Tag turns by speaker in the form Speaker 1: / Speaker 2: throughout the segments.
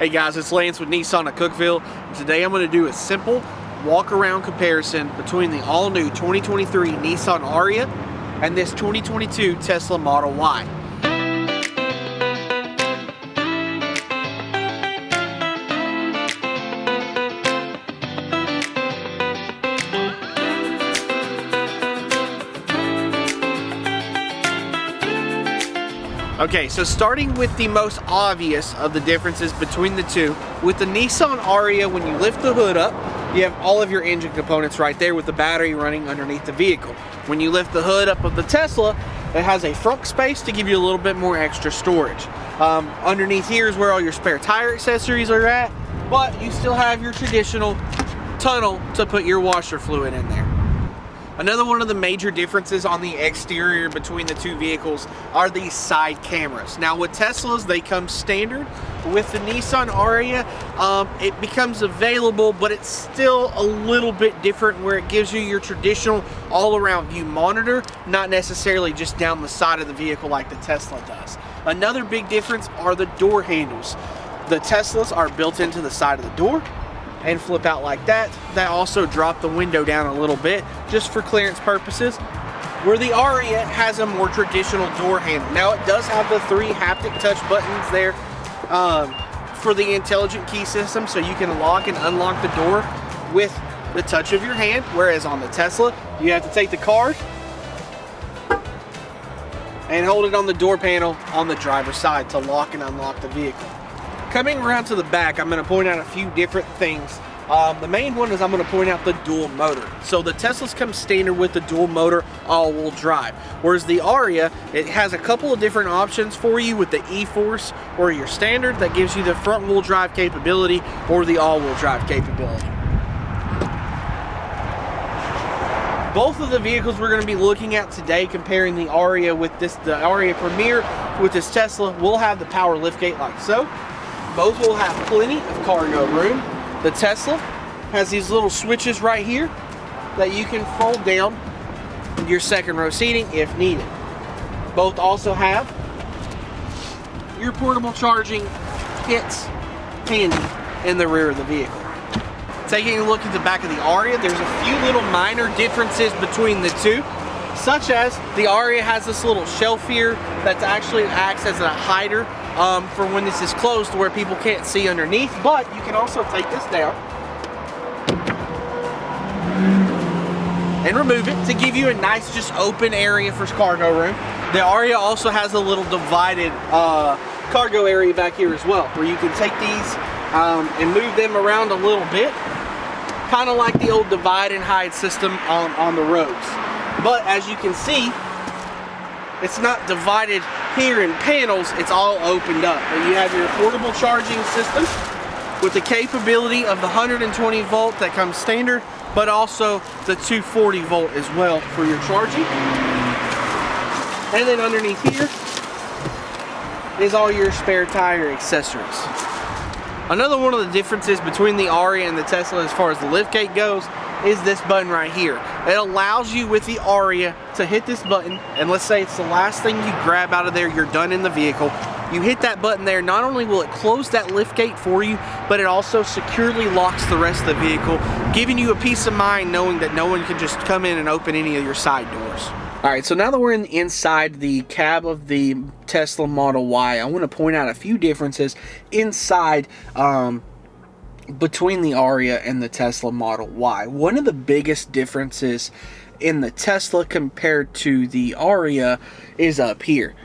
Speaker 1: Hey guys, it's Lance with Nissan of Cookeville. Today I'm going to do a simple walk-around comparison between the all-new 2023 Nissan ARIYA and this 2022 Tesla Model Y. Okay, so starting with the most obvious of the differences between the two, with the Nissan ARIYA, when you lift the hood up, you have all of your engine components right there with the battery running underneath the vehicle. When you lift the hood up of the Tesla, it has a front space to give you a little bit more extra storage. Underneath here is where all your spare tire accessories are at, but you still have your traditional tunnel to put your washer fluid in there. Another one of the major differences on the exterior between the two vehicles are these side cameras. Now with Teslas, they come standard. With the Nissan ARIYA, it becomes available, but it's still a little bit different where it gives you your traditional all-around view monitor, not necessarily just down the side of the vehicle like the Tesla does. Another big difference are the door handles. The Teslas are built into the side of the door and flip out like that. That also drop the window down a little bit just for clearance purposes, where the ARIYA has a more traditional door handle. Now it does have the 3 haptic touch buttons there for the intelligent key system, so you can lock and unlock the door with the touch of your hand, whereas on the Tesla you have to take the card and hold it on the door panel on the driver's side to lock and unlock the vehicle. Coming around to the back, I'm going to point out a few different things. The main one is I'm going to point out the dual motor. So the Teslas come standard with the dual motor all-wheel drive, whereas the ARIYA, it has a couple of different options for you with the E-Force or your standard that gives you the front-wheel drive capability or the all-wheel drive capability. Both of the vehicles we're going to be looking at today, comparing the ARIYA with the ARIYA Premier with this Tesla, will have the power liftgate like so. Both will have plenty of cargo room. The Tesla has these little switches right here that you can fold down your second row seating if needed. Both also have your portable charging kits handy in the rear of the vehicle. Taking a look at the back of the ARIYA, there's a few little minor differences between the two, such as the ARIYA has this little shelf here that actually acts as a hider for when this is closed to where people can't see underneath, but you can also take this down and remove it to give you a nice just open area for cargo room. The ARIYA also has a little divided cargo area back here as well, where you can take these and move them around a little bit, kind of like the old divide and hide system on the roads. But as you can see, it's not divided here in panels, it's all opened up. And you have your portable charging system with the capability of the 120 volt that comes standard, but also the 240 volt as well for your charging. And then underneath here is all your spare tire accessories. Another one of the differences between the ARIYA and the Tesla as far as the liftgate goes is this button right here. It allows you with the ARIYA to hit this button, and let's say it's the last thing you grab out of there, you're done in the vehicle. You hit that button there, not only will it close that liftgate for you, but it also securely locks the rest of the vehicle, giving you a peace of mind knowing that no one can just come in and open any of your side doors. Alright, so now that we're inside the cab of the Tesla Model Y, I want to point out a few differences inside between the ARIYA and the Tesla Model Y. One of the biggest differences in the Tesla compared to the ARIYA is up here.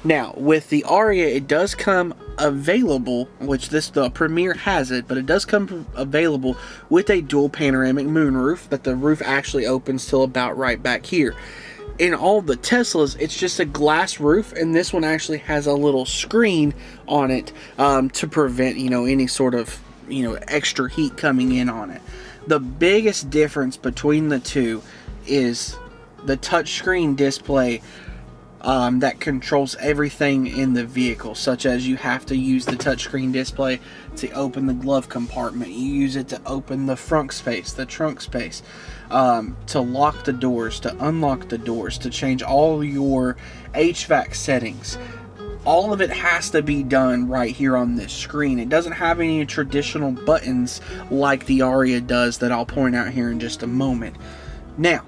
Speaker 1: Now, with the ARIYA, it does come available, which the Premier has it, but it does come available with a dual panoramic moonroof, that the roof actually opens till about right back here. In all the Teslas, it's just a glass roof, and this one actually has a little screen on it to prevent, any sort of extra heat coming in on it. The biggest difference between the two is the touchscreen display that controls everything in the vehicle, such as you have to use the touchscreen display to open the glove compartment, you use it to open the front space, the trunk space, to lock the doors, to unlock the doors, to change all your HVAC settings. all of it has to be done right here on this screen. It doesn't have any traditional buttons like the ARIYA does that I'll point out here in just a moment. Now,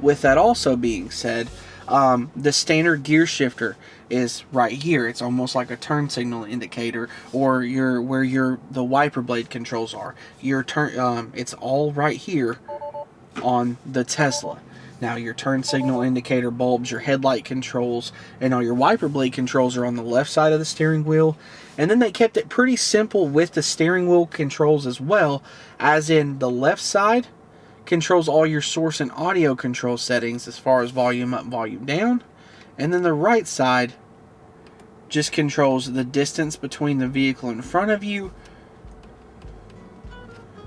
Speaker 1: with that also being said, the standard gear shifter is right here. It's almost like a turn signal indicator, or where the wiper blade controls are. It's all right here on the Tesla. Now your turn signal indicator bulbs, your headlight controls, and all your wiper blade controls are on the left side of the steering wheel. And then they kept it pretty simple with the steering wheel controls as well, as in the left side controls all your source and audio control settings as far as volume up, volume down. And then the right side just controls the distance between the vehicle in front of you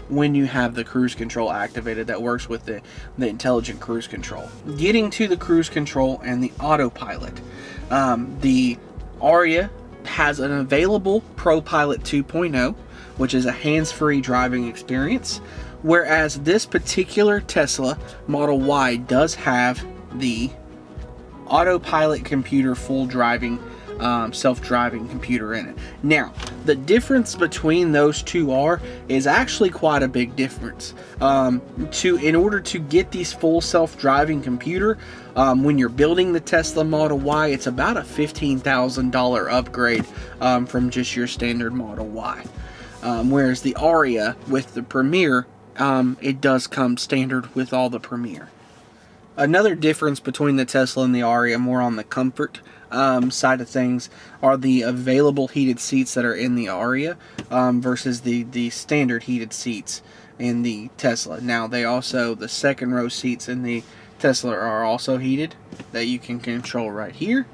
Speaker 1: when you have the cruise control activated. That works with the intelligent cruise control. Getting to the cruise control and the autopilot. The ARIYA has an available ProPilot 2.0, which is a hands-free driving experience, whereas this particular Tesla Model Y does have the autopilot computer, full driving self-driving computer in it. Now, the difference between those two is actually quite a big difference. In order to get these full self-driving computer, when you're building the Tesla Model Y, it's about a $15,000 upgrade from just your standard Model Y. Whereas the ARIYA with the Premier, it does come standard with all the Premier. Another difference between the Tesla and the ARIYA, more on the comfort side of things, are the available heated seats that are in the ARIYA versus the standard heated seats in the Tesla. Now, the second row seats in the Tesla are also heated, that you can control right here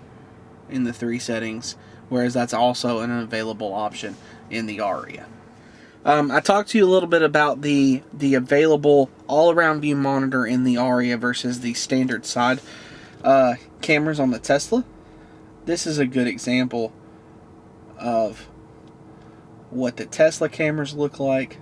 Speaker 1: in the 3 settings, whereas that's also an available option in the ARIYA. I talked to you a little bit about the available all-around view monitor in the ARIYA versus the standard side cameras on the Tesla. This is a good example of what the Tesla cameras look like.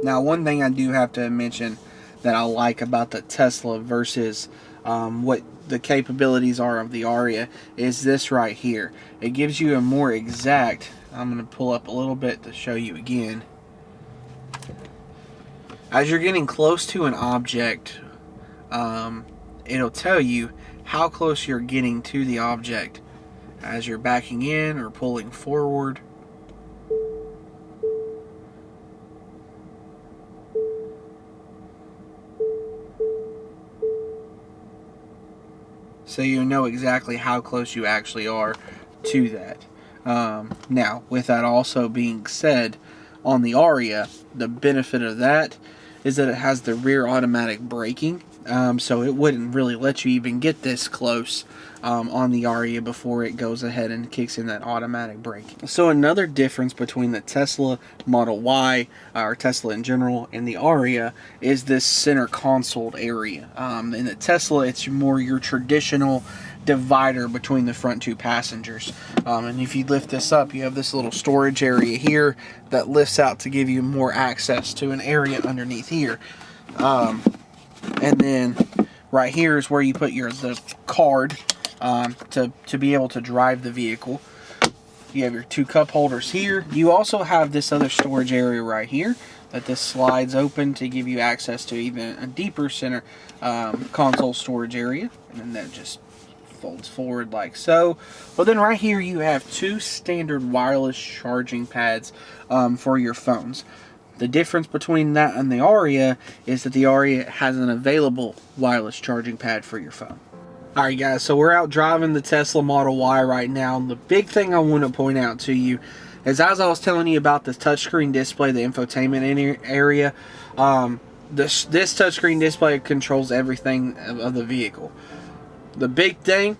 Speaker 1: Now, one thing I do have to mention that I like about the Tesla versus what the capabilities are of the ARIYA is this right here. It gives you a more exact, I'm going to pull up a little bit to show you again. As you're getting close to an object, it'll tell you how close you're getting to the object as you're backing in or pulling forward. So you know exactly how close you actually are to that. Now, with that also being said, on the ARIYA, the benefit of that is that it has the rear automatic braking. So it wouldn't really let you even get this close on the ARIYA before it goes ahead and kicks in that automatic braking. So another difference between the Tesla Model Y, or Tesla in general, and the ARIYA is this center console area. In the Tesla, it's more your traditional divider between the front 2 passengers. And if you lift this up, you have this little storage area here that lifts out to give you more access to an area underneath here. And then right here is where you put the card to be able to drive the vehicle. You have your 2 cup holders here. You also have this other storage area right here that this slides open to give you access to even a deeper center console storage area. And then that just folds forward like so. But then right here you have 2 standard wireless charging pads for your phones. The difference between that and the ARIYA is that the ARIYA has an available wireless charging pad for your phone. Alright guys, so we're out driving the Tesla Model Y right now. The big thing I want to point out to you is, as I was telling you about this touchscreen display, the infotainment area, this touchscreen display controls everything of the vehicle. The big thing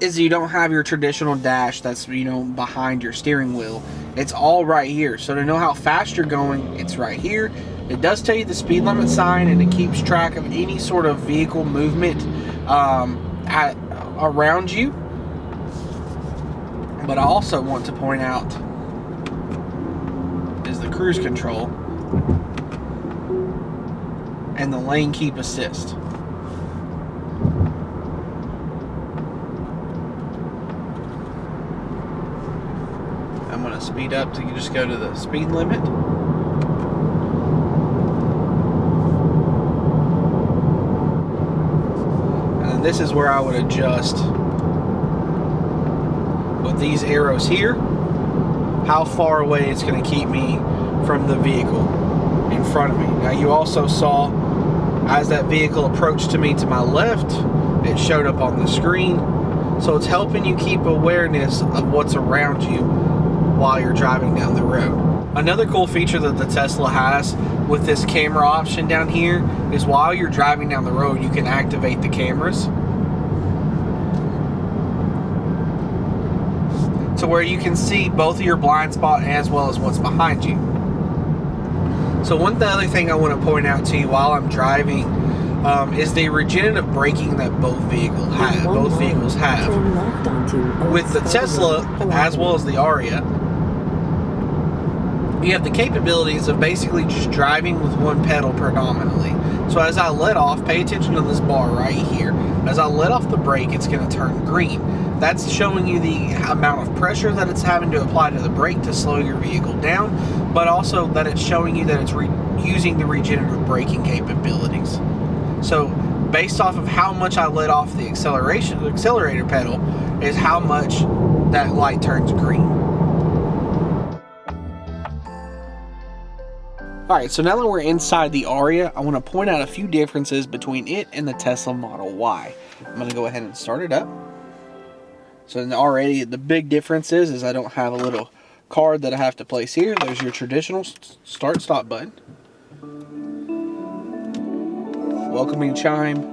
Speaker 1: is you don't have your traditional dash that's, behind your steering wheel. It's all right here. So to know how fast you're going, it's right here. It does tell you the speed limit sign, and it keeps track of any sort of vehicle movement around you. But I also want to point out is the cruise control and the lane keep assist. I'm going to speed up to just go to the speed limit. And then this is where I would adjust with these arrows here how far away it's going to keep me from the vehicle in front of me. Now you also saw as that vehicle approached to me to my left, it showed up on the screen. So it's helping you keep awareness of what's around you while you're driving down the road. Another cool feature that the Tesla has with this camera option down here is while you're driving down the road, you can activate the cameras to where you can see both of your blind spot as well as what's behind you. So one other thing I want to point out to you while I'm driving is the regenerative braking that both vehicles have. With the Tesla as well as the ARIYA, you have the capabilities of basically just driving with one pedal predominantly. So as I let off, pay attention to this bar right here. As I let off the brake, it's going to turn green. That's showing you the amount of pressure that it's having to apply to the brake to slow your vehicle down, but also that it's showing you that it's using the regenerative braking capabilities. So based off of how much I let off the accelerator pedal is how much that light turns green. Alright, so now that we're inside the ARIYA, I want to point out a few differences between it and the Tesla Model Y. I'm going to go ahead and start it up. So already the big difference is I don't have a little card that I have to place here. There's your traditional start-stop button. Welcoming chime.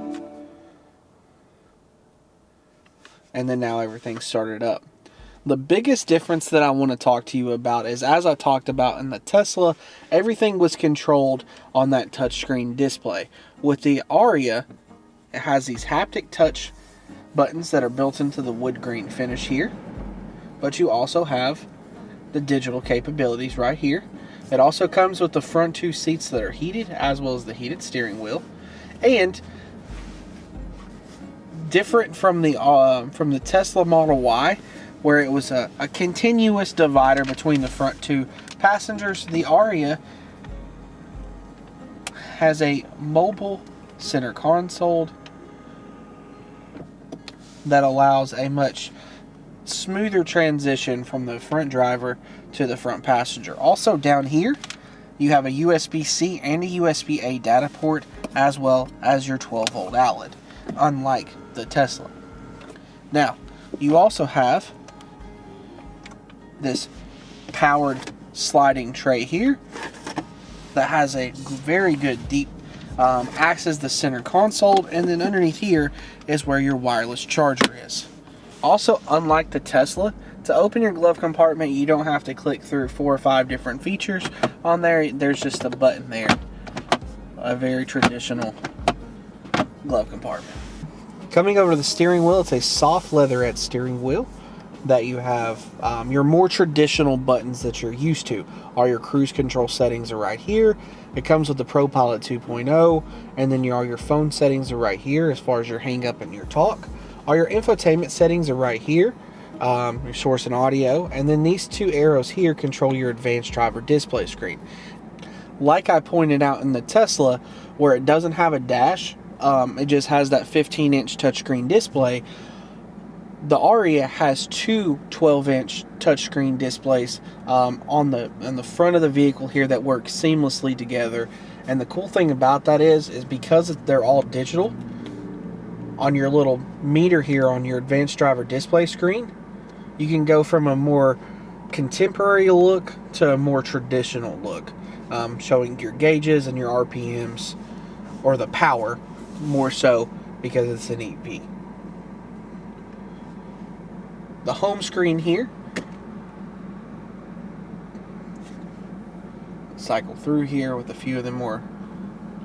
Speaker 1: And then now everything's started up. The biggest difference that I want to talk to you about is, as I talked about in the Tesla, everything was controlled on that touchscreen display. With the ARIYA, it has these haptic touch buttons that are built into the wood grain finish here. But you also have the digital capabilities right here. It also comes with the front two seats that are heated, as well as the heated steering wheel. And different from the Tesla Model Y, where it was a continuous divider between the front two passengers, the ARIYA has a mobile center console that allows a much smoother transition from the front driver to the front passenger. Also down here, you have a USB-C and a USB-A data port, as well as your 12-volt outlet, unlike the Tesla. Now, you also have this powered sliding tray here that has a very good deep acts as the center console, and then underneath here is where your wireless charger is. Also, unlike the Tesla, to open your glove compartment, you don't have to click through 4 or 5 different features on there. There's just a button there. A very traditional glove compartment. Coming over to the steering wheel, it's a soft leatherette steering wheel that you have your more traditional buttons that you're used to. All your cruise control settings are right here. It comes with the ProPilot 2.0, and then all your phone settings are right here as far as your hang up and your talk. All your infotainment settings are right here, your source and audio, and then these 2 arrows here control your advanced driver display screen. Like I pointed out in the Tesla, where it doesn't have a dash, it just has that 15-inch touchscreen display. The ARIYA has 2 12-inch touchscreen displays on the front of the vehicle here that work seamlessly together. And the cool thing about that is because they're all digital, on your little meter here on your advanced driver display screen, you can go from a more contemporary look to a more traditional look, showing your gauges and your RPMs, or the power more so because it's an EV. The home screen here cycle through here with a few of the more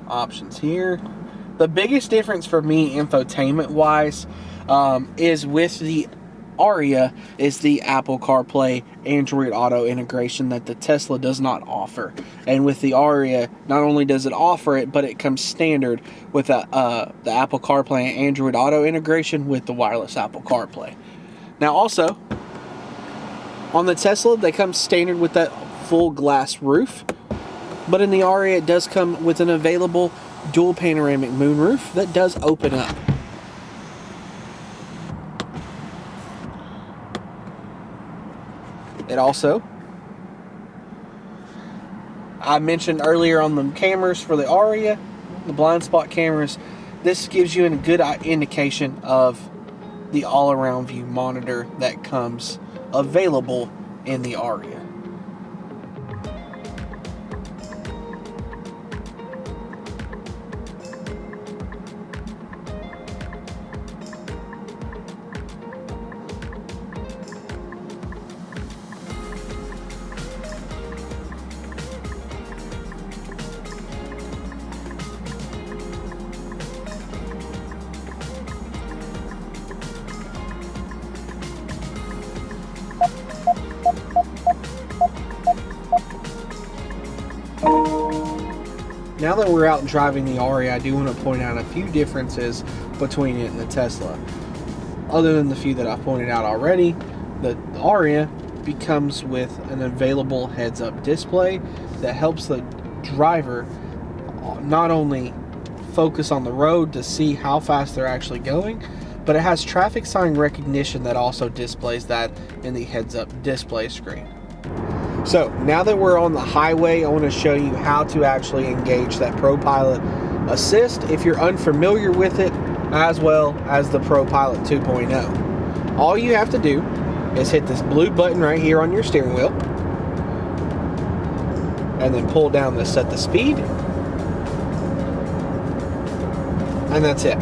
Speaker 1: options here. The biggest difference for me infotainment wise is with the ARIYA is the Apple CarPlay Android Auto integration that the Tesla does not offer. And with the ARIYA, not only does it offer it, but it comes standard with the Apple CarPlay and Android Auto integration with the wireless Apple CarPlay. Now also, on the Tesla, they come standard with that full glass roof. But in the ARIYA, it does come with an available dual panoramic moonroof that does open up. It also, I mentioned earlier on the cameras for the ARIYA, the blind spot cameras, this gives you a good indication of the all-around view monitor that comes available in the ARIYA. Now that we're out driving the ARIYA, I do want to point out a few differences between it and the Tesla. Other than the few that I've pointed out already, the ARIYA comes with an available heads-up display that helps the driver not only focus on the road to see how fast they're actually going, but it has traffic sign recognition that also displays that in the heads-up display screen. So now that we're on the highway, I want to show you how to actually engage that ProPilot Assist if you're unfamiliar with it, as well as the ProPilot 2.0. All you have to do is hit this blue button right here on your steering wheel, and then pull down to set the speed, and that's it.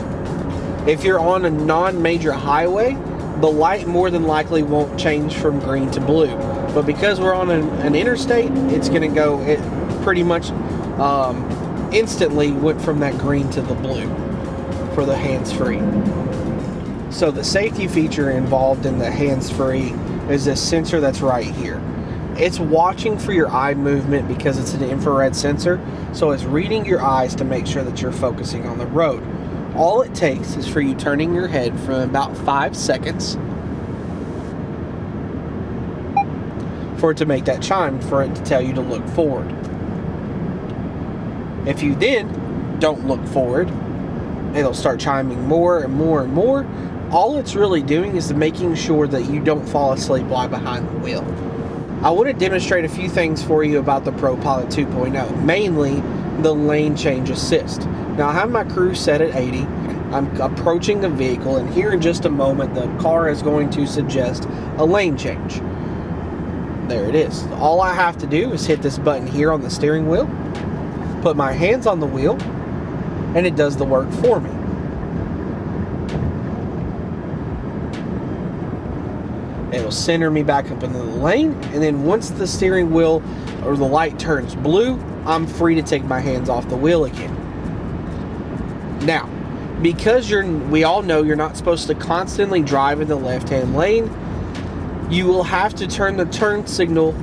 Speaker 1: If you're on a non-major highway, the light more than likely won't change from green to blue. But because we're on an interstate, it's going to go, it pretty much instantly went from that green to the blue for the hands-free. So the safety feature involved in the hands-free is this sensor that's right here. It's watching for your eye movement because it's an infrared sensor, so it's reading your eyes to make sure that you're focusing on the road. All it takes is for you turning your head for about 5 seconds for it to make that chime, for it to tell you to look forward. If you then don't look forward, it'll start chiming more and more and more. All it's really doing is making sure that you don't fall asleep while behind the wheel. I want to demonstrate a few things for you about the ProPilot 2.0, mainly the lane change assist. Now I have my cruise set at 80. I'm approaching the vehicle, and here in just a moment the car is going to suggest a lane change. There it is. All I have to do is hit this button here on the steering wheel, put my hands on the wheel, and it does the work for me. It'll center me back up into the lane, and then once the steering wheel or the light turns blue, I'm free to take my hands off the wheel again. Now, because we all know you're not supposed to constantly drive in the left-hand lane, you will have to turn the turn signal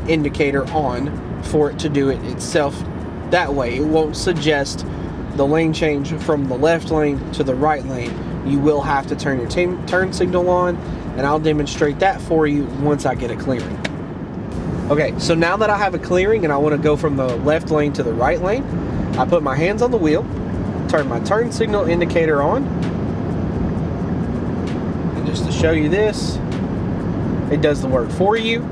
Speaker 1: indicator on for it to do it itself. That way, it won't suggest the lane change from the left lane to the right lane. You will have to turn your turn signal on, and I'll demonstrate that for you once I get a clearing. Okay, so now that I have a clearing and I want to go from the left lane to the right lane, I put my hands on the wheel, turn my turn signal indicator on, and just to show you this, it does the work for you,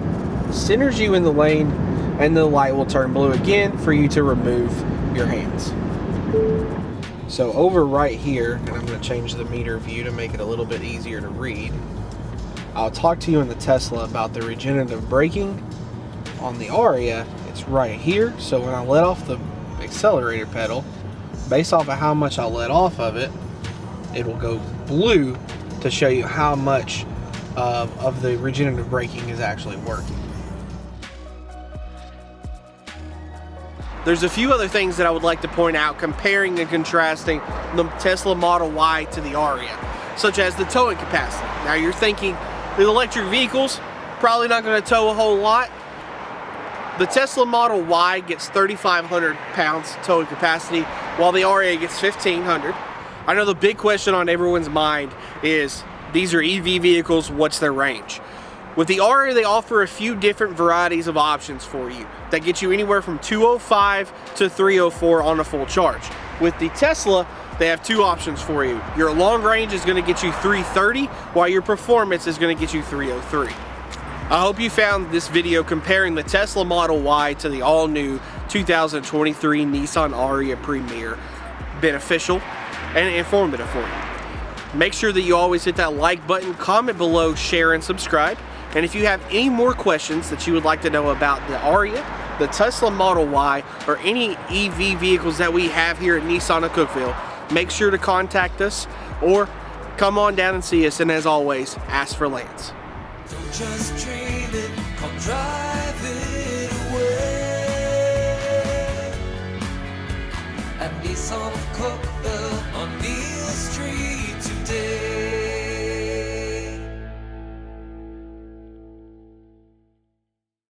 Speaker 1: centers you in the lane, and the light will turn blue again for you to remove your hands. So over right here, and I'm going to change the meter view to make it a little bit easier to read, I'll talk to you in the Tesla about the regenerative braking. On the ARIYA, it's right here, so when I let off the accelerator pedal, based off of how much I let off of it, it will go blue to show you how much of the regenerative braking is actually working. There's a few other things that I would like to point out comparing and contrasting the Tesla Model Y to the ARIYA, such as the towing capacity. Now you're thinking the electric vehicles probably not going to tow a whole lot. The Tesla Model Y gets 3,500 pounds towing capacity, while the ARIYA gets 1,500. I know the big question on everyone's mind is, these are EV vehicles, what's their range? With the ARIYA, they offer a few different varieties of options for you that get you anywhere from 205 to 304 on a full charge. With the Tesla, they have two options for you. Your long range is going to get you 330, while your performance is going to get you 303. I hope you found this video comparing the Tesla Model Y to the all-new 2023 Nissan ARIYA Premier beneficial and informative for you. Make sure that you always hit that like button, comment below, share, and subscribe. And if you have any more questions that you would like to know about the ARIYA, the Tesla Model Y, or any EV vehicles that we have here at Nissan of Cookeville, make sure to contact us or come on down and see us. And as always, ask for Lance.
Speaker 2: Don't just dream it, come drive it away. At Nissan of Cookeville on Neal Street.